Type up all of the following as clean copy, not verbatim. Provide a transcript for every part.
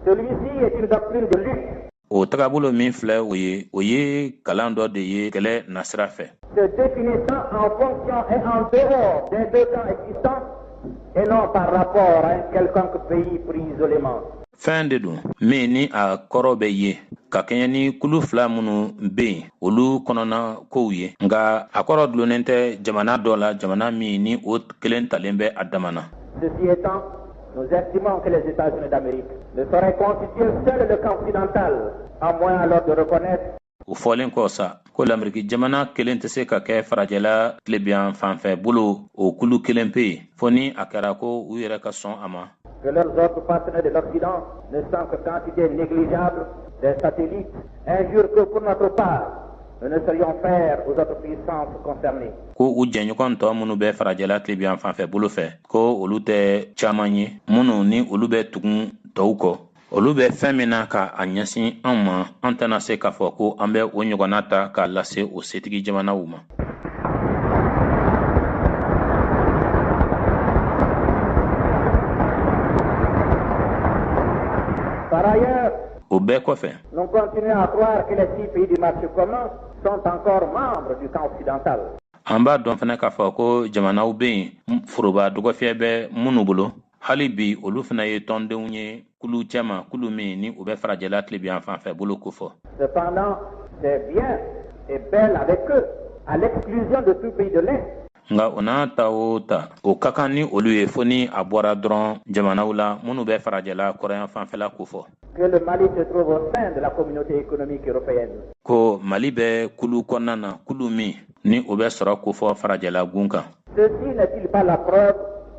Celui-ci est une doctrine de lutte. O tagabolo min filɛ o ye kalan dɔ de ye kɛlɛ nasira fɛ. Se définissant en fonction et en dehors des deux camps existants et non par rapport à un quelconque pays pris isolément. Fɛn de don min ni a kɔrɔ bɛ ye ka kɛɲɛ ni kulu fila minnu bɛ yen olu kɔnɔna kow ye nka a kɔrɔ dulonnen tɛ jamana dɔ la jamana min ni o kelen talen bɛ a damana. Ceci étant, nous estimons que les États-Unis d'Amérique ne sauraient constituer seul le camp occidental, à moins alors de reconnaître. O fɔlen kɔ sa ko l'Amérique jamana kelen tɛ se ka kɛ farajɛla tilebiyan fanfɛ bolo o kulu kelen pe yen fɔ ni a kɛra ko u yɛrɛ ka sɔn a ma. Que leurs autres partenaires de l'Occident ne sont que quantité négligeable des satellites, injure que pour notre part, nous ne serions faire aux autres puissances concernées. Ko u jɛɲɔgɔn tɔ minnu bɛ farajɛla tilebiyan fanfɛ bolo fɛ ko olu tɛ caman ye minnu ni olu bɛ tugun tɔw kɔ olu bɛ fɛn min na ka a ɲɛsin an ma an tɛna se k'a fɔ ko an bɛ o ɲɔgɔnna ta k'a lase o setigi jamanaw ma. Par ailleurs, o bɛɛ kɔfɛ nous continuons à croire que les 6 pays du marché commun sont encore membres du camp occidental. An b'a dɔn fana k'a fɔ ko jamanaw bɛ yen foroba dɔgɔfiyɛ bɛ minnu bolo hali bi olu fana ye tɔndenw ye kulu cɛma kulu min ni u bɛ farajɛla tilebiyan fanfɛ bolo kofɔ. Cependant, c'est bien et bel avec eux, à l'exclusion de tout pays de l'Est. Nga o n'a ta o ta o ka kan ni olu ye fo ni a bɔra dɔrɔn jamanaw la minnu bɛ farajɛla kɔrɔyan fanfɛla kofɔ. Que le Mali se trouve au sein de la communauté économique européenne. Ko Mali bɛ kulu kɔnɔna na kulu min ni o bɛ sɔrɔ kofɔ farajɛla gun kan. Ceci n'est-il pas la preuve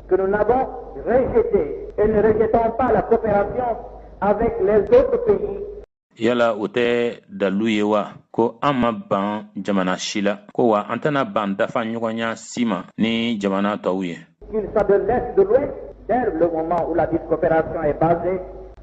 que nous n'avons rejeté et ne rejetons pas la coopération avec les autres pays? Yala o tɛ dalu ye wa ko an ma ban jamana si la ko wa an tɛna ban dafa ɲɔgɔnya si ma ni jamana tɔw ye. Qu'il soit de l'Est de l'Ouest, dès le moment où la dite coopération est basée.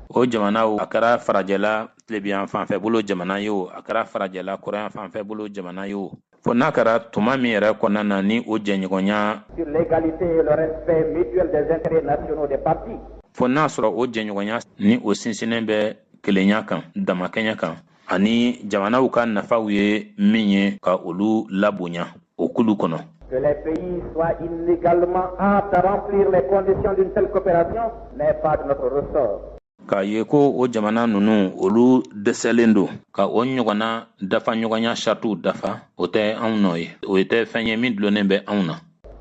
O jamanaw a kɛra farajɛla tilebiyan fanfɛ bolo jamana ye o a kɛra farajɛla kɔrɔyan fanfɛ bolo jamana ye o fo n'a kɛra tuma min yɛrɛ kɔnɔna na ni o jɛɲɔgɔnya sur l'égalité et le respect mutuel des intérêts nationaux des partis. Fo n'a sɔrɔ o jɛɲɔgɔnya ni o sinsinnen bɛ kelenya kan damakɛnya kan ani jamanaw ka nafaw ye min ye ka olu labonya o kulu kɔnɔ. Que les pays soient inégalement aptes à remplir les conditions d'une telle coopération n'est pas de notre ressort. K'a ye ko o jamana ninnu olu dɛsɛlen don ka o ɲɔgɔnna dafa ɲɔgɔnya saritiw dafa o tɛ anw nɔ ye o tɛ fɛn ye min dulonnen bɛ anw na.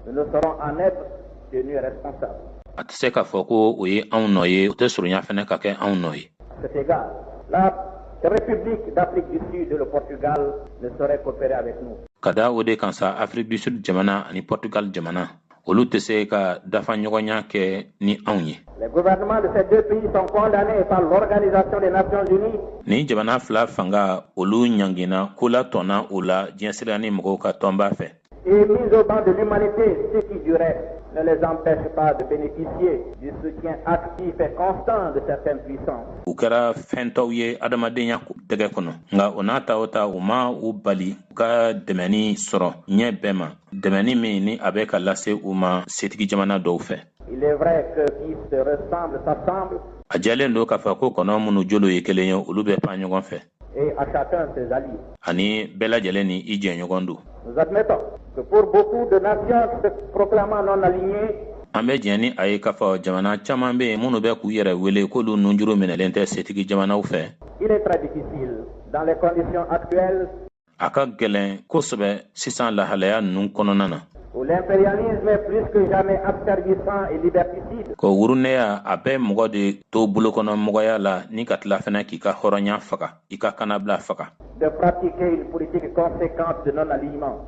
Nous ne serons en être tenus responsables. A tɛ se k'a fɔ ko o ye anw nɔ ye o tɛ surunya fɛnɛ ka kɛ anw nɔ ye. À cet égard, la République d'Afrique du Sud et le Portugal ne sauraient coopérer avec nous. Ka da o de kan sa Afrique du Sud jamana ani Portugal jamana olu tɛ se ka dafa ɲɔgɔnya kɛ ni anw ye. Les gouvernements de ces deux pays sont condamnés par l'Organisation des Nations Unies. Ni jamana fila fanga olu ɲangina ko la tɔnna o la diɲɛsira ni mɔgɔw ka tɔnba fɛ. Et mis au banc de l'humanité, ce qui du reste ne les empêche pas de bénéficier du soutien actif et constant de certaines puissances. U kɛra fɛntɔw ye adamadenya tɛgɛ kɔnɔ nka o n'a ta o ta u ma u bali u ka dɛmɛni sɔrɔ ɲɛ bɛɛ ma dɛmɛni min ni a bɛ ka lase u ma setigi jamana dɔw fɛ. Il est vrai que qui se ressemble s'assemble. A jɛlen don k'a fɔ ko kɔnɔ minnu jolo ye kelen ye olu bɛ pan ɲɔgɔn fɛ. Et à chacun ses alliés. Ani bɛɛ lajɛlen ni i jɛɲɔgɔn don. Nous admettons que pour beaucoup de nations se proclamant non alignées, an bɛ diɲɛ ni a ye k'a fɔ jamana caman bɛ yen minnu bɛ k'u yɛrɛ wele k'olu nunjuru minɛlen tɛ setigi jamanaw fɛ. il est très difficile, dans les conditions actuelles, A ka gɛlɛn kosɛbɛ sisan lahalaya ninnu kɔnɔna na. où l'impérialisme est plus que jamais asservissant et liberticide. Ko wurunɛya a bɛ mɔgɔ de to bolokɔnɔmɔgɔya la ni ka tila fɛnɛ k'i ka hɔrɔnya faga i ka kanabila faga. De pratiquer une politique conséquente de non-alignement.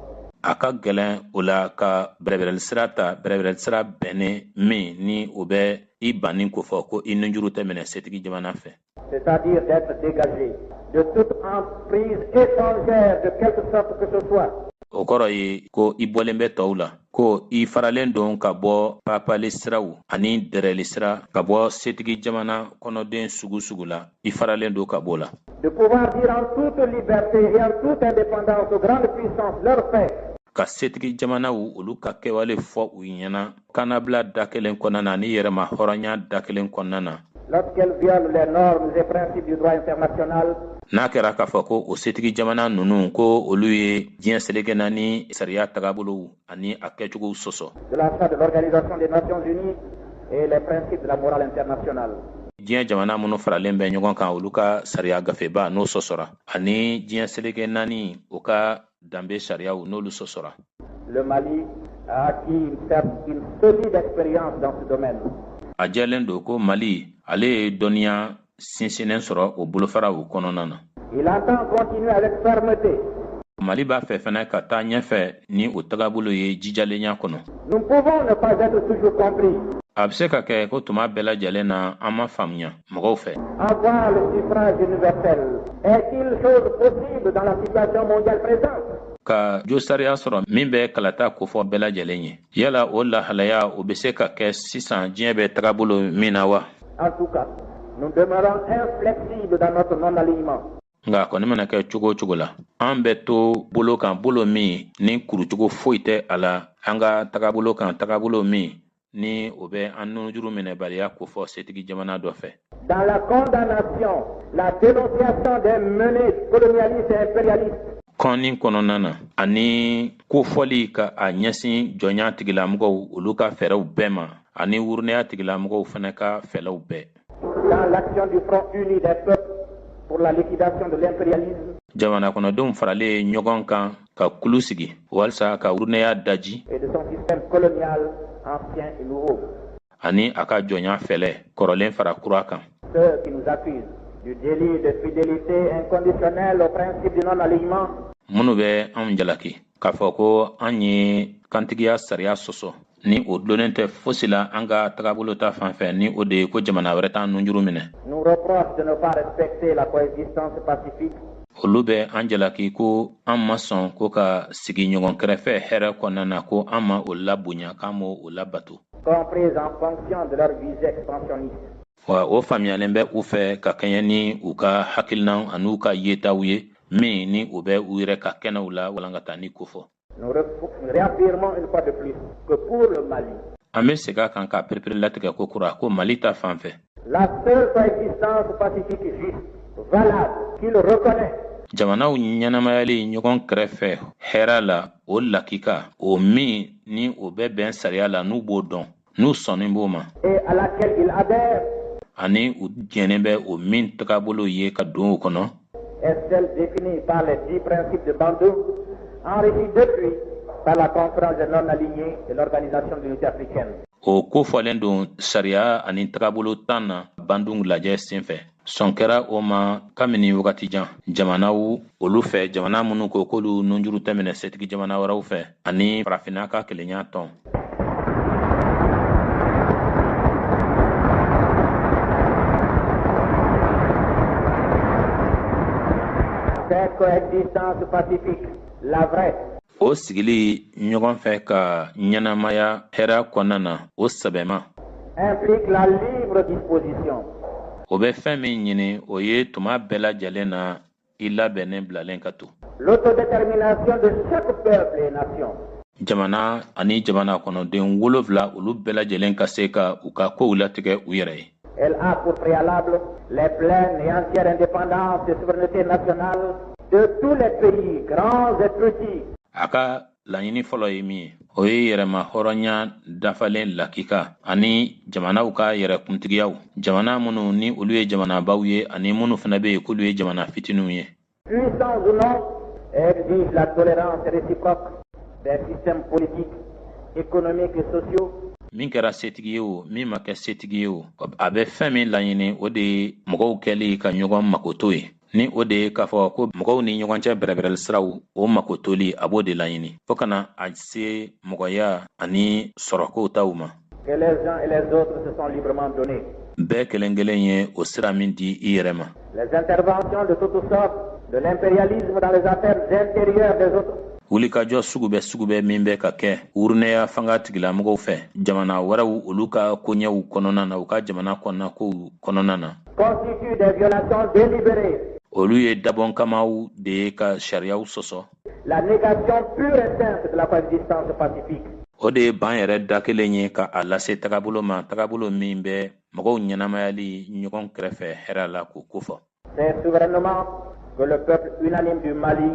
A ka gɛlɛn o la ka bɛrɛbɛrɛli sira ta bɛrɛbɛrɛli sira bɛnnen min ni o bɛ i banni ko fɔ ko i nunjuru tɛ minɛ setigi jamana fɛ. C'est-à-dire d'être dégagé de toute emprise étrangère de quelque sorte que ce soit. O kɔrɔ ye ko i bɔlen bɛ tɔw la ko i faralen don ka bɔ papali siraw ani dɛrɛli sira ka bɔ setigi jamana kɔnɔden sugu sugu la i faralen don ka bɔ la. De pouvoir dire en toute liberté et en toute indépendance aux grandes puissances leurs faits. Ka setigi jamanaw olu ka kɛwale fɔ u ɲɛna kanabila da kelen kɔnɔna na ni yɛrɛma hɔrɔnya da kelen kɔnɔna na. lorsqu'elle viole les normes et principes du droit international, n'a kɛra k'a fɔ ko o setigi jamana nunu ko olu ye diɲɛ seleke naani sariya tagabolo ani a kɛcogow sɔsɔ de la Charte de l'Organisation des Nations Unies et les principes de la morale internationale. diɲɛ jamana minnu faralen bɛ ɲɔgɔn kan olu ka sariya gafeba n'o sɔsɔra ani diɲɛ seleke naani o ka danbe sariyaw n'olu sɔsɔra. Le Mali a acquis une solide expérience dans ce domaine. A jɛlen don ko Mali ale ye dɔnniya sinsinnen sɔrɔ o bolofaraw kɔnɔna na. Il entend continuer avec fermeté. Mali b'a fɛ fɛnɛ ka taa ɲɛfɛ ni o tagabolo ye jijalenya kɔnɔ. Nous pouvons ne pas être toujours compris. A bɛ se ka kɛ ko tuma bɛɛ lajɛlen na an ma faamuya mɔgɔw fɛ. Avoir le suffrage universel est-il chose possible dans la situation mondiale présente? Ka jo sariya sɔrɔ min bɛ kalata kofɔ bɛɛ lajɛlen ye. Yala o lahalaya o bɛ se ka kɛ sisan diɲɛ bɛ tagabolo min na wa? En tout cas, nous demeurons inflexibles dans notre non-alignement. Nka kɔni mana kɛ cogo o cogo la an bɛ to bolo kan bolo min ni kurucogo foyi tɛ a la an ka tagabolo kan tagabolo min ni o bɛ an nujuru minɛbaliya kofɔ setigi jamana dɔ fɛ. Dans la condamnation, la dénonciation des menées colonialistes et impérialistes. Kɔnni kɔnɔna na ani kofɔli ka a ɲɛsin jɔnya tigilamɔgɔw olu ka fɛɛrɛw bɛɛ ma ani wurunɛya tigilamɔgɔw fana ka fɛɛrɛw bɛɛ. Dans l'action du Front uni des peuples pour la liquidation de l'impérialisme. Jamana kɔnɔdenw faralen ɲɔgɔn kan ka kulu sigi walasa ka wurunɛya daji. Et de son système colonial ancien et nouveau. Ani a ka jɔnya fɛlɛ kɔrɔlen fara kura kan. Ceux qui nous accusent du délit de fidélité inconditionnelle au principe du non-alignement. Minnu bɛ anw jalaki k'a fɔ ko an ye kantigiya sariya sɔsɔ ni o dulonlen tɛ fosi la an ka tagabolo ta fan fɛ ni o de ye ko jamana wɛrɛ t'an nujuru minɛ. Nous reprochent de ne pas respecter la coexistence pacifique. Olu bɛ an jalaki ko an ma sɔn ko ka sigi ɲɔgɔn kɛrɛfɛ hɛrɛ kɔnɔna na ko an ma o labonya k'an m'o labato. Comprise en fonction de leur visée expansionniste. Wa o faamuyalen bɛ u fɛ ka kɛɲɛ ni u ka hakilinaw ani u ka yetaw ye min ni o bɛ u yɛrɛ ka kɛnɛw la walankata ni kofɔ. Nous réaffirmons une fois de plus que pour le Mali, an bɛ segin a kan ka perepere latigɛ ko kura ko Mali ta fan fɛ. La seule coexistence pacifique juste, valable, qu'il reconnaît. Jamanaw ɲɛnamayali ɲɔgɔn kɛrɛfɛ hɛrɛ la o lakika o min ni o bɛ bɛn sariya la n'u b'o dɔn n'u sɔnni b'o ma. Et à laquelle il adhère. Ani u diɲɛnen bɛ o min tagabolo ye ka don o kɔnɔ. Est celle définie par les 10 principes de Bandung, enrichis depuis par la conférence des non-alignés et l'Organisation de l'Unité africaine. O kofɔlen don sariya ani tagabolo 10 na Bandung lajɛ senfɛ. Sɔn kɛra o ma kabini wagati jan jamanaw olu fɛ jamana minnu ko k'olu nujuru tɛmɛnɛ setigi jamana wɛrɛw fɛ ani farafinna ka kelenya tɔn. Cette coexistence pacifique, la vraie. O sigili ɲɔgɔn fɛ ka ɲɛnamaya hɛrɛ kɔnɔna na o sɛbɛma. Implique la libre disposition. O bɛ fɛn min ɲini o ye tuma bɛɛ lajɛlen na I labɛnnen bilalen ka to. L'autodétermination de chaque peuple et nation. Jamana ani jamana kɔnɔden 7 olu bɛɛ lajɛlen ka se ka u ka kow latigɛ u yɛrɛ ye. Elle a pour préalable les pleines et entières indépendances et souveraineté nationale de tous les pays, grands et petits. A ka laɲini fɔlɔ ye min ye o ye yɛrɛma hɔrɔnya dafalen lakika ani jamanaw ka yɛrɛkuntigiyaw jamana minnu ni olu ye jamanabaw ye ani minnu fana bɛ yen k'olu ye jamana fitininw ye. Puissants ou non, exige la tolérance réciproque des systèmes politiques, économiques et sociaux. Min kɛra setigi ye o min ma kɛ setigi ye o a bɛ fɛn min laɲini o de ye mɔgɔw kɛli ka ɲɔgɔn makoto ye ni o de ye k'a fɔ ko mɔgɔw ni ɲɔgɔn cɛ bɛrɛbɛrɛli siraw o makotoli a b'o de laɲini fo kana a se mɔgɔya ani sɔrɔkow taw ma. Que les uns et les autres se sont librement donnés. Bɛɛ kelen kelen ye o sira min di I yɛrɛ ma. Les interventions de toutes sortes de l'impérialisme dans les affaires intérieures des autres. Wulikajɔ sugu bɛ min bɛ ka kɛ wurunɛya fanga tigilamɔgɔw fɛ jamana wɛrɛw olu ka koɲɛw kɔnɔna na u ka jamana kɔnɔna kow kɔnɔna na. Constituent des violations délibérées. Olu ye dabɔnkamaw de ye ka sariyaw sɔsɔ. La négation pure et simple de la coexistence pacifique. O de ye ban yɛrɛ da kelen ye ka a lase tagabolo ma tagabolo min bɛ mɔgɔw ɲɛnamayali ɲɔgɔn kɛrɛfɛ hɛrɛ la k'o kofɔ. C'est souverainement que le peuple unanime du Mali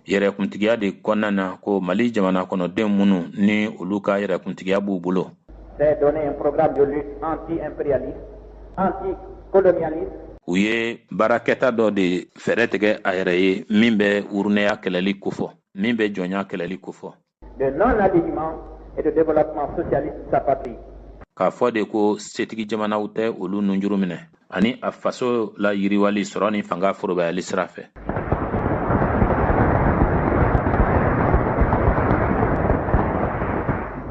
yɛrɛkuntigiya de kɔnɔna na ko Mali jamana kɔnɔdenw minnu ni olu ka yɛrɛkuntigiya b'u bolo s'est donné un programme de lutte anti-impérialiste, anti-colonialiste. u ye baarakɛta dɔ de fɛɛrɛ tigɛ a yɛrɛ ye min bɛ urunɛya kɛlɛli kofɔ min bɛ jɔnya kɛlɛli kofɔ de non-alignement et de développement socialiste de sa patrie. k'a fɔ de ko setigi jamanaw tɛ olu nunjuru minɛ ani a faso la yiriwali sɔrɔ ni fanga forobayali sira fɛ.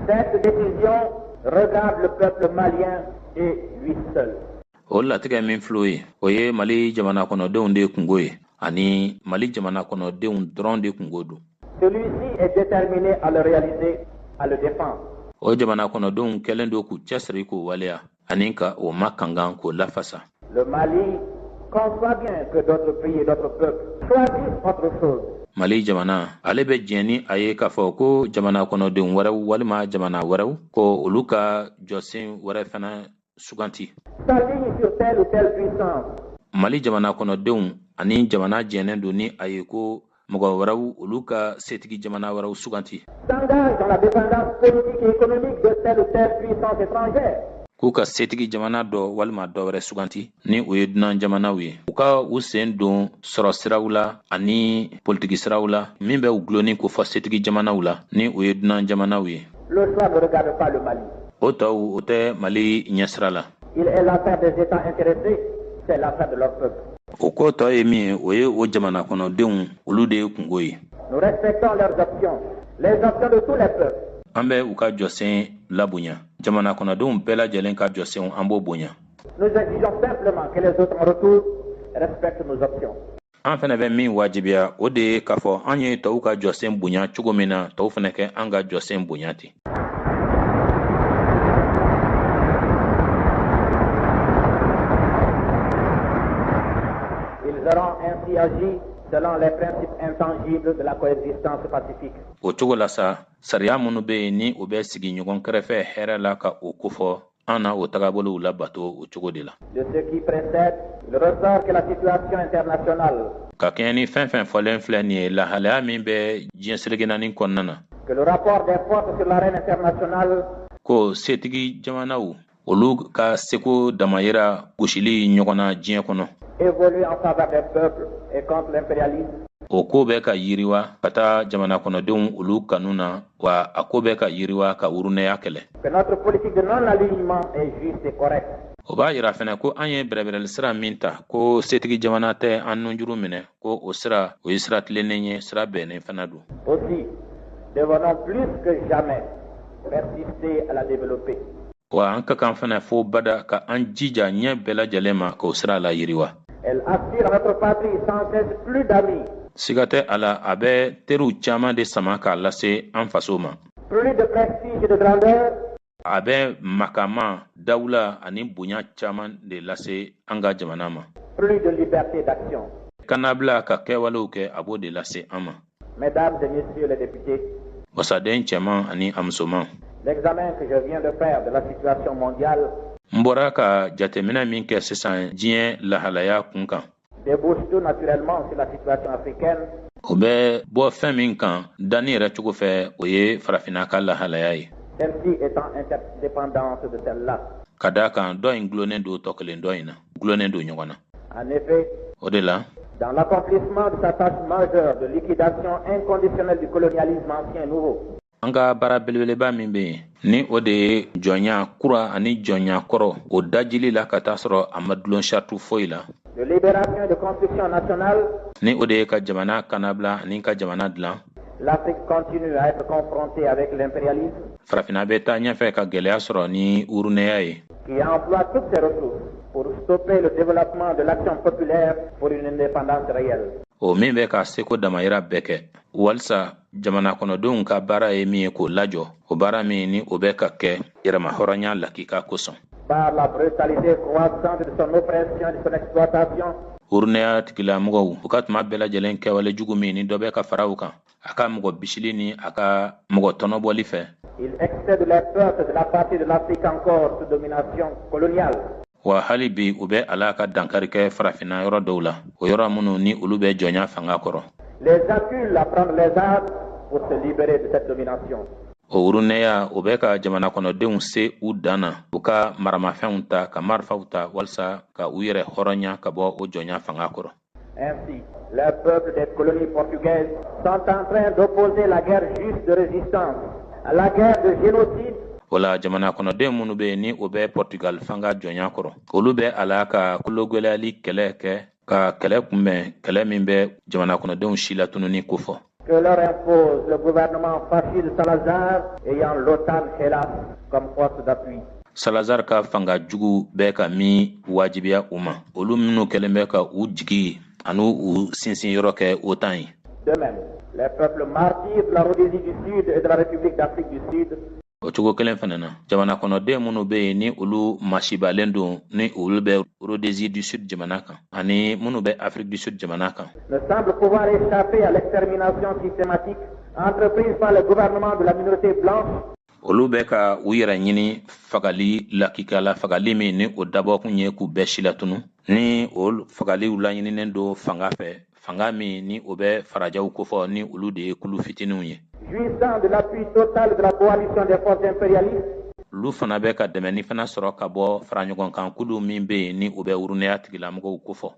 Cette décision regarde le peuple malien et lui seul. O latigɛ min filɛ o ye o ye Mali jamana kɔnɔdenw de kungo ye ani Mali jamana kɔnɔdenw dɔrɔn de kungo don. Celui-ci est déterminé à le réaliser, à le défendre. O jamana kɔnɔdenw kɛlen don k'u cɛsiri k'o waleya ani ka o ma kangan k'o lafasa. Le Mali conçoit bien que d'autres pays et d'autres peuples choisissent autre chose. Mali jamana ale bɛ diɲɛ ni a ye k'a fɔ ko jamana kɔnɔdenw wɛrɛw walima jamana wɛrɛw ko olu ka jɔsen wɛrɛ fana suganti. S'aligne sur telle ou telle puissance. Mali jamana kɔnɔdenw ani jamana jɛnnen don ni a ye ko mɔgɔ wɛrɛw olu ka setigi jamana wɛrɛw suganti. S'engage dans la dépendance politique et économique de telle ou telle puissance étrangère. K'u ka setigi jamana dɔ walima dɔ wɛrɛ suganti ni o ye dunan jamanaw ye. U ka u sen don sɔrɔ siraw la ani politiki siraw la min bɛ u gulonni ko fɔ setigi jamanaw la ni o ye dunan jamanaw ye. Le choix ne regarde pas le Mali. O tɔw o tɛ Mali ɲɛsira la. Il est l'affaire des États intéressés, c'est l'affaire de leur peuple. O ko tɔ ye min ye o ye o jamana kɔnɔdenw olu de ye kungo ye. Nous respectons leurs options, les options de tous les peuples. An bɛ u ka jɔsen labonya. Jamana kɔnɔdenw bɛɛ lajɛlen ka jɔsenw an b'o bonya. Nous exigeons simplement que les autres en retour respectent nos options. An fɛnɛ bɛ min wajibiya o de ye k'a fɔ an ye tɔw ka jɔsen bonya cogo min na tɔw fɛnɛ kɛ an ka jɔsen bonya ten. Ils auront ainsi agi selon les principes intangibles de la coexistence pacifique. O cogo la sa sariya minnu bɛ yen ni o bɛ sigi ɲɔgɔn kɛrɛfɛ hɛrɛ la ka o kofɔ an na o tagabolow labato o cogo de la. De ce qui précède, il ressort que la situation internationale, Ka kɛɲɛ ni fɛn fɛn fɔlen filɛ nin ye lahalaya min bɛ diɲɛ seleke naani kɔnɔna na que le rapport des forces sur l'arène internationale ko setigi jamanaw olu ka seko damayira gosili ɲɔgɔn na diɲɛ kɔnɔ. évolue en faveur des peuples et contre l'impérialisme. O ko bɛ ka yiriwa ka taa jamana kɔnɔdenw olu kanu na wa a ko bɛ ka yiriwa ka urunɛya kɛlɛ. Que notre politique de non-alignement est juste et correcte. O b'a yira fɛnɛ ko an ye bɛrɛbɛrɛli sira min ta ko setigi jamana tɛ an nunjuru minɛ ko o sira o ye sira tilennen ye sira bɛnnen fana don. Aussi, devenons plus que jamais persister à la développer. Wa an ka kan fana fo bada ka an jija ɲɛ bɛɛ lajɛlen ma k'o sira la yiriwa. Elle aspire à notre patrie sans cesse plus d'amis, Siga tɛ a la a bɛ teriw caman de sama k'a lase an faso ma. plus de prestige et de grandeur, A bɛ makama dawula ani bonya caman de lase an ka jamana ma. plus de liberté d'action. Kanabila ka kɛwalew kɛ a b'o de lase an ma. Mesdames et messieurs les députés, Wasaden cɛman ani a musoman. l'examen que je viens de faire de la situation mondiale N bɔra ka jateminɛ min kɛ sisan diɲɛ lahalaya kun kan. débouche tout naturellement sur la situation africaine, O bɛ bɔ fɛn min kan danni yɛrɛ cogo fɛ o ye farafinna ka lahalaya ye. celle-ci étant interdépendante de celle-là. Ka da kan dɔ in gulonnen don tɔ kelen dɔ in na gulonnen don ɲɔgɔn na. En effet, O de la dans l'accomplissement de sa tâche majeure de liquidation inconditionnelle du colonialisme ancien et nouveau, an ka baara belebeleba min bɛ yen ni o de ye jɔnya kura ani jɔnya kɔrɔ o dajili la ka taa sɔrɔ a ma dulon sartu foyi la. de libération et de construction nationale, Ni o de ye ka jamana kanabila ani ka jamana dilan. l'Afrique continue à être confrontée avec l'impérialisme Farafinna bɛ taa ɲɛfɛ ka gɛlɛya sɔrɔ ni urunɛya ye. qui emploie toutes ses ressources pour stopper le développement de l'action populaire pour une indépendance réelle. O min bɛ ka seko damayira bɛɛ kɛ walisa jamana kɔnɔdenw ka baara ye min ye k'o lajɔ o baara min ni o bɛ ka kɛ yɛrɛma hɔrɔnya lakika kosɔn. Par la brutalité croissante de son oppression et de son exploitation, Urunɛya tigilamɔgɔw u ka tuma bɛɛ lajɛlen kɛwale jugu min ni dɔ bɛ ka fara u kan a ka mɔgɔ bisili ni a ka mɔgɔ tɔnɔbɔli fɛ. il excède les peuples de la partie de l'Afrique encore sous domination coloniale. wa hali bi u bɛ ala ka dankari kɛ farafina yɔrɔ dɔw la o yɔrɔ minnu ni olu bɛ jɔnya fanga kɔrɔ. Les accule à prendre les armes pour se libérer de cette domination. o urunɛya o bɛ ka jamana kɔnɔdenw se u dan na u ka maramafɛnw ta ka marifaw ta walasa ka u yɛrɛ hɔrɔnya ka bɔ o jɔnya fanga kɔrɔ. Ainsi, les peuples des colonies portugaises sont en train d'opposer la guerre juste de résistance à la guerre de génocide. o la jamana kɔnɔden minnu bɛ ni o bɛ Portugal fanga jɔnya kɔrɔ olu bɛ a la ka kulogɛlɛyali kɛlɛ kɛ ka kɛlɛ kunbɛn kɛlɛ min bɛ jamana kɔnɔdenw si la tununi kofɔ. Que leur impose le gouvernement fasciste de Salazar ayant l'OTAN hélas comme force d'appui. Salazar ka fanga jugu bɛ ka min wajibiya u ma olu minnu kɛlen bɛ ka u jigi ani u sinsin yɔrɔ kɛ OTAN ye. De même, les peuples martyrs de la Rhodésie du Sud et de la République d'Afrique du Sud. o cogo kelen fana na jamana kɔnɔden minnu bɛ yen ni olu masibalen don ni olu bɛ Rhodésie du Sud jamana kan ani minnu bɛ Afrique du Sud jamana kan. Ne semble pouvoir échapper à l'extermination systématique entreprise par le gouvernement de la minorité blanche. olu bɛ ka u yɛrɛ ɲini fagali lakika la fagali min ni o dabɔkun ye k'u bɛɛ si latunu ni o fagaliw laɲininen don fanga fɛ fanga min ni o bɛ farajaw kofɔ ni olu de ye kulu fitininw ye. Jouissant de l'appui total de la coalition des forces impérialistes. olu fana bɛ ka dɛmɛni fana sɔrɔ ka bɔ faraɲɔgɔnkan kulu min bɛ yen ni o bɛ urunɛya tigilamɔgɔw kofɔ.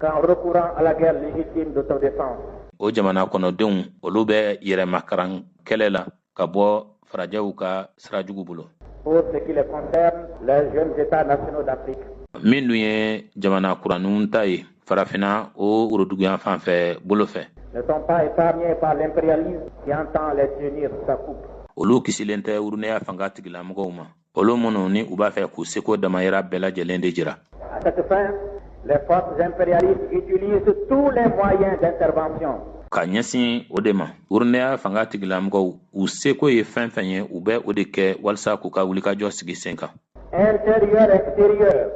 Qu'en recourant à la guerre légitime d'autodéfense. o jamana kɔnɔdenw olu bɛ yɛrɛmakaran kɛlɛ la ka bɔ farajaw ka sira jugu bolo. Pour ce qui les concerne, les jeunes États nationaux d'Afrique. min dun ye jamana kuraninw ta ye farafina o woroduguyan fan fɛ bolo fɛ. Ne sont pas épargnés par l'impérialisme qui entend les tenir sa coupe. olu kisilen tɛ urunɛya fanga tigilamɔgɔw ma olu minnu ni u b'a fɛ k'u seko damayira bɛɛ lajɛlen de jira. À cette fin, les forces impérialistes utilisent tous les moyens d'intervention. ka ɲɛsin o de ma urunɛya fanga tigilamɔgɔw u seko ye fɛn fɛn ye u bɛ o de kɛ walasa k'u ka wulikajɔ sigi sen kan. Intérieur, extérieur,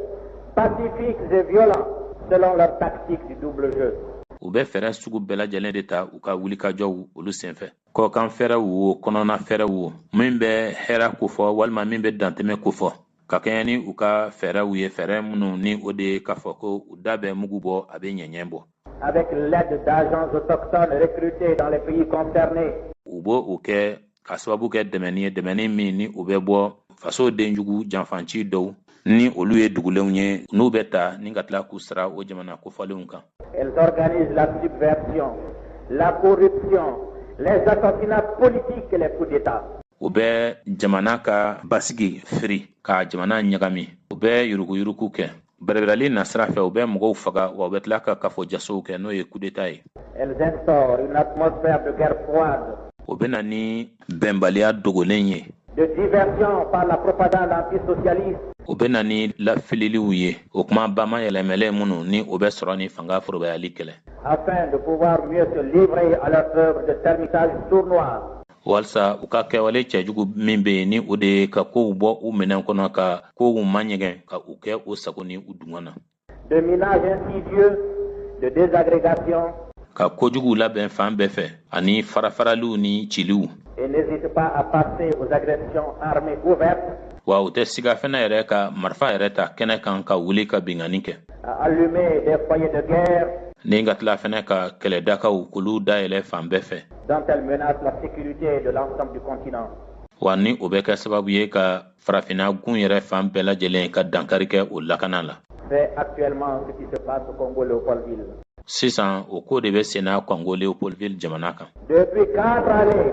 pacifiques et violents, selon leur tactique du double jeu. u bɛ fɛɛrɛ sugu bɛɛ lajɛlen de ta u ka wulikajɔw olu senfɛ kɔkan fɛɛrɛw wo kɔnɔna fɛɛrɛw wo min bɛ hɛrɛ kofɔ walima min bɛ dantɛmɛ kofɔ ka kɛɲɛ ni u ka fɛɛrɛw ye fɛɛrɛ minnu ni o de ye k'a fɔ ko u da bɛ mugu bɔ a bɛ ɲɛɲɛ bɔ. Avec l'aide d'agents autochtones recrutés dans les pays concernés. u b'o o kɛ ka sababu kɛ dɛmɛni ye dɛmɛni min ni u bɛ bɔ faso denjugu janfanci dɔw ni olu ye dugulenw ye n'u bɛ ta ni ka tila k'u sara o jamana kofɔlenw kan. Elles organisent la subversion, la corruption, les assassinats politiques et les coups d'État. u bɛ jamana ka basigi firi ka jamana ɲagami u bɛ yuruguyurugu kɛ bɛrɛbɛrɛli nasira fɛ u bɛ mɔgɔw faga wa u bɛ tila ka kafojasow kɛ n'o ye coup d'État ye. Elles instaurent une atmosphère de guerre froide. u bɛ na ni bɛnbaliya dogolen ye. De diversion par la propagande antisocialiste. u bɛ na ni lafililiw ye o kuma bama yɛlɛmɛlɛ minnu ni o bɛ sɔrɔ ni fanga forobayali kɛlɛ. Afin de pouvoir mieux se livrer à leur œuvre de termissage sournois. walasa u ka kɛwale cɛjugu min bɛ yen ni o de ye ka kow bɔ u minɛn kɔnɔ ka kow maɲɛgɛn ka u kɛ o sago ni u dungɔ na. De minage insidieux, de désagrégation. ka kojugu labɛn fan bɛɛ fɛ ani farafaraliw ni ciliw. Et n'hésite pas à passer aux agressions armées ouvertes. wa u tɛ siga fɛnɛ yɛrɛ ka marifa yɛrɛ ta kɛnɛ kan ka wuli ka bingani kɛ. À allumer des foyers de guerre. ni ka tila fɛnɛ ka kɛlɛdakaw k'olu dayɛlɛ fan bɛɛ fɛ. Dont elles menacent la sécurité de l'ensemble du continent. wa ni o bɛ kɛ sababu ye ka farafina gun yɛrɛ fan bɛɛ lajɛlen ka dankari kɛ o lakana la. C'est actuellement ce qui se passe au Congo-Léopoldville. sisan o ko de bɛ senna Congo Léopoldville jamana kan. Depuis 4 années,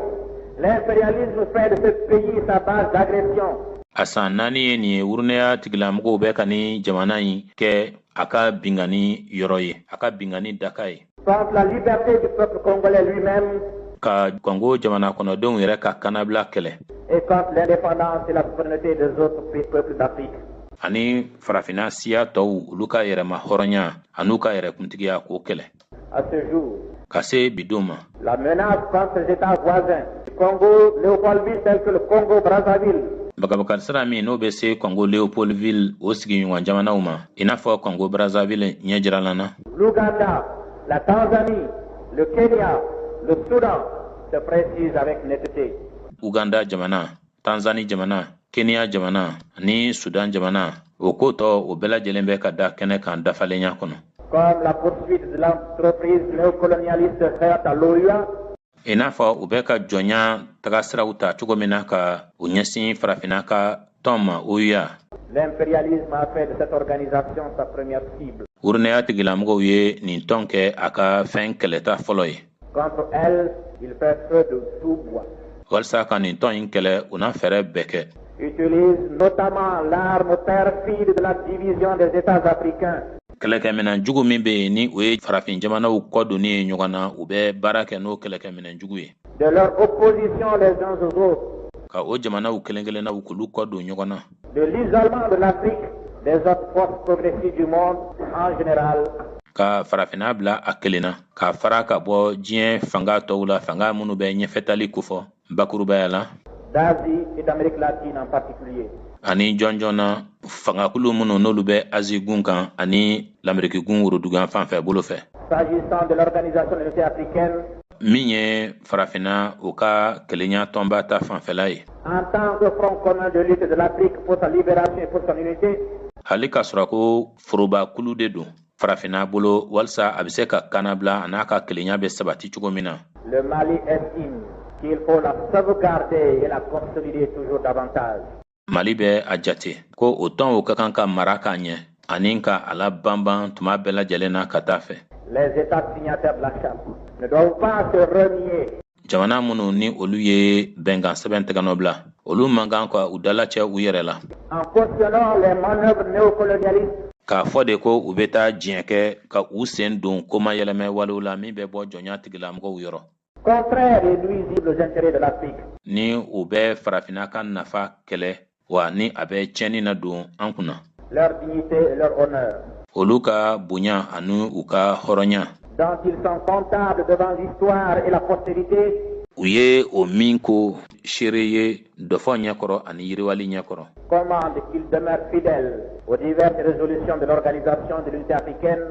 l'impérialisme fait de ce pays sa base d'agression. a san 4 ye nin ye urunɛya tigilamɔgɔw bɛ ka ni jamana in kɛ a ka bingani yɔrɔ ye a ka bingani daka ye. Contre la liberté du peuple congolais lui-même. ka Congo jamana kɔnɔdenw yɛrɛ ka kanabila kɛlɛ. Et contre l'indépendance et la souveraineté des autres peuples d'Afrique. ani farafina siya tɔw olu ka yɛrɛma hɔrɔnya an'u ka yɛrɛkuntigiya k'o kɛlɛ. À ce jour, ka se bi don ma. la menace contre les États voisins du Congo Léopoldville tels que le Congo Brazzaville. bagabakari sira min n'o bɛ se Congo Léopoldville o sigiɲɔgɔn jamanaw ma i n'a fɔ Congo Brazzaville ɲɛjiralana. L'Ouganda, la Tanzanie, le Kenya, le Soudan se précisent avec netteté. Uganda jamana, Tanzanie jamana, Kenya jamana, ni Sudan jamana o ko tɔ o bɛɛ lajɛlen bɛ ka da kɛnɛ kan dafalenya kɔnɔ. Comme la poursuite de l'entreprise néocolonialiste faite à l'OUA. I n'a fɔ u bɛ ka jɔnya taga siraw ta cogo min na ka u ɲɛsin farafinna ka tɔn ma OUA. L'impérialisme a fait de cette organisation sa première cible. Urunɛya tigilamɔgɔw ye nin tɔn kɛ a ka fɛn kɛlɛta fɔlɔ ye. Contre elle, il fait feu de tout bois. Walasa ka nin tɔn in kɛlɛ u na fɛɛrɛ bɛɛ kɛ. Utilise notamment l'arme perfide de la division des États africains. Kɛlɛkɛminɛn jugu min bɛ yen ni o ye farafin jamanaw kɔ donni ye ɲɔgɔn na u bɛ baara kɛ n'o kɛlɛkɛminɛn jugu ye. De leur opposition les uns aux autres. Ka o jamanaw kelen kelennaw k'olu kɔ don ɲɔgɔn na. De l'isolement de l'Afrique des autres forces progressives du monde en général. Ka farafinna bila a kelen na ka fara ka bɔ diɲɛ fanga tɔw la fanga minnu bɛ ɲɛfɛtali kofɔ bakurubaya la. D'Asie et d'Amérique latine en particulier. Ani jɔnjɔn na fangakulu minnu n'olu bɛ Asie gun kan ani l'Amérique gun worodugan fan fɛ bolo fɛ. S'agissant de l'Organisation de l'Unité africaine. Min ye farafinna o ka kelenya tɔnba ta fanfɛla ye. En tant que front commun de lutte de l'Afrique pour sa libération et pour son unité. Hali ka sɔrɔ ko forobakulu de don farafinna bolo walasa a bɛ se ka kanabila a n'a ka kelenya bɛ sabati cogo min na. Le Mali estime qu'il faut la sauvegarder et la consolider toujours davantage. Mali bɛ a jate ko o tɔn o ka kan ka mara k'a ɲɛ ani ka a la banban tuma bɛɛ lajɛlen na ka taa fɛ. Les États signataires de la charte ne doivent pas se renier. Jamana minnu ni olu ye bɛnkan sɛbɛn tɛgɛnɔ bila olu man kan ka u dalacɛ u yɛrɛ la. En cautionnant les manœuvres néocolonialistes. K'a fɔ de ko u bɛ taa diɲɛ kɛ ka u sen don komayɛlɛmɛ walew la min bɛ bɔ jɔnya tigilamɔgɔw yɔrɔ. Contraire et nuisible aux intérêts de l'Afrique. Ni u bɛ farafinna ka nafa kɛlɛ wa ni a bɛ tiɲɛni na don an kunna. Leur dignité et leur honneur. Olu ka bonya ani u ka hɔrɔnya. Dont ils sont comptables devant l'histoire et la postérité. U ye o min ko seere ye dɔfɔ ɲɛkɔrɔ ani yiriwali ɲɛkɔrɔ. Commande qu'ils demeurent fidèles aux diverses résolutions de l'Organisation de l'Unité africaine.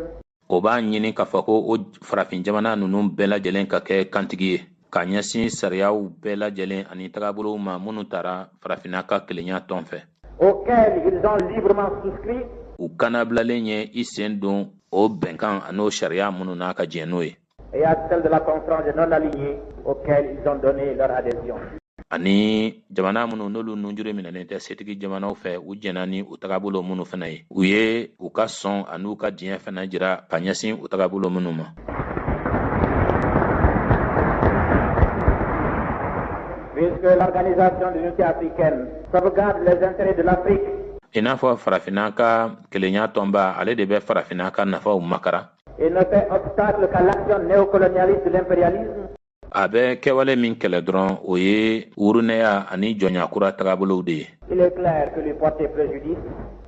O b'a ɲini k'a fɔ ko o farafin jamana ninnu bɛɛ lajɛlen ka kɛ kantigi ye ka ɲɛsin sariyaw bɛɛ lajɛlen ani tagabolow ma minnu taara farafinna ka kelenya tɔn fɛ. Auxquels ils ont librement souscrit. U kanabilalen ye i sen don o bɛnkan an'o sariya minnu n'a ka diɲɛ n'o ye. Et à celle de la conférence des non-alignés auxquels ils ont donné leur adhésion. Ani jamana minnu n'olu nunjure minɛlen tɛ setigi jamanaw fɛ u jɛna ni u tagabolo minnu fana ye u ye u ka sɔn ani u ka diɲɛ fana jira ka ɲɛsin u tagabolo minnu ma. Puisque l'Organisation de l'Unité africaine sauvegarde les intérêts de l'Afrique. I n'a fɔ farafinna ka kelenya tɔnba ale de bɛ farafinna ka nafaw makara. Et ne fait obstacle qu'à l'action néocolonialiste de l'impérialisme. A bɛ kɛwale min kɛlɛ dɔrɔn o ye wurunɛya ani jɔnyakura tagabolow de ye. Il est clair que lui porter préjudice,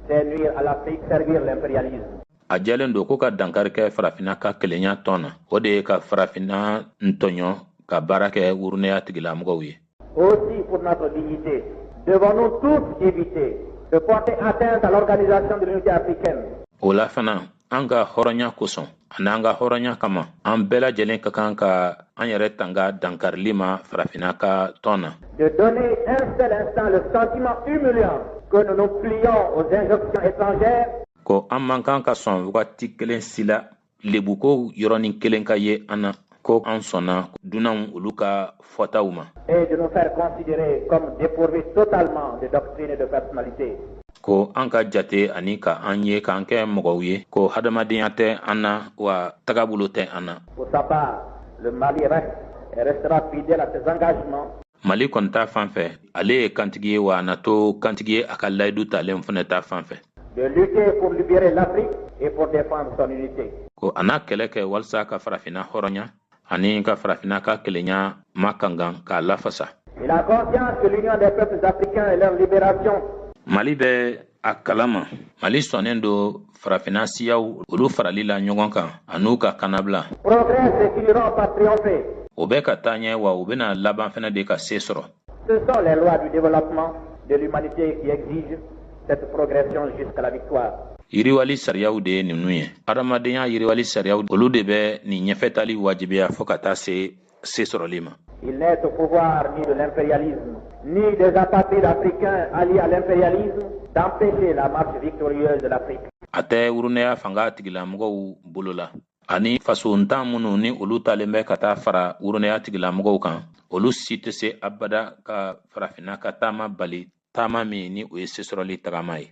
c'est nuire à l'Afrique, servir l'impérialisme. A jɛlen don ko ka dankari kɛ farafinna ka kelenya tɔn na o de ye ka farafinna ntɔɲɔ ka baara kɛ wurunɛya tigilamɔgɔw ye. Aussi pour notre dignité, devons-nous tous éviter de porter atteinte à l'Organisation de l'Unité africaine. O la fana an ka hɔrɔnya kosɔn ani an ka hɔrɔnya kama an bɛɛ lajɛlen ka kan ka an yɛrɛ tanga dankarili ma farafinna ka tɔn na. De donner un seul instant le sentiment humiliant que nous nous plions aux injonctions étrangères. Ko an man kan ka sɔn wagati kelen si la lebuko yɔrɔnin kelen ka ye an na ko an sɔnna dunanw olu ka fɔtaw ma. Et de nous faire considérer comme dépourvus totalement de doctrine et de personnalité. Ko an ka jate ani ka an ye k'an kɛ mɔgɔw ye ko hadamadenya tɛ an na wa tagabolo tɛ an na. Pour sa part, le Mali reste et restera fidèle à ses engagements. Mali kɔni ta fan fɛ ale ye kantigi ye wa a na to kantigi ye a ka layidu talen fana ta fan fɛ. De lutter pour libérer l'Afrique et pour défendre son unité. Ko a n'a kɛlɛ kɛ walasa ka farafinna hɔrɔnya ani ka farafinna ka kelenya ma kangan k'a lafasa. Il a conscience que l'union des peuples africains et leur libération. Mali bɛ a kalama Mali sɔnnen do farafinna siyaw olu farali la ɲɔgɔn kan an'u ka kanabila. Progresse et finiront par triompher. O bɛ ka taa ɲɛ wa u bɛna laban fana de ka se sɔrɔ. Ce sont les lois du développement de l'humanité qui exigent cette progression jusqu'à la victoire. Yiriwali sariyaw de ye ninnu ye. Adamadenya yiriwali sariyaw olu de bɛ nin ɲɛfɛtali wajibiya fɔ ka taa se sɔrɔli ma. Il n'est au pouvoir ni de l'impérialisme, ni des apatrides africains alliés à l'impérialisme, d'empêcher la marche victorieuse de l'Afrique. A tɛ wurunɛya fanga tigilamɔgɔw bolo la ani fasontan minnu ni olu talen bɛ ka taa fara wurunɛya tigilamɔgɔw kan olu si tɛ se abada ka farafinna ka taama bali taama min ni o ye sesɔrɔli tagama ye.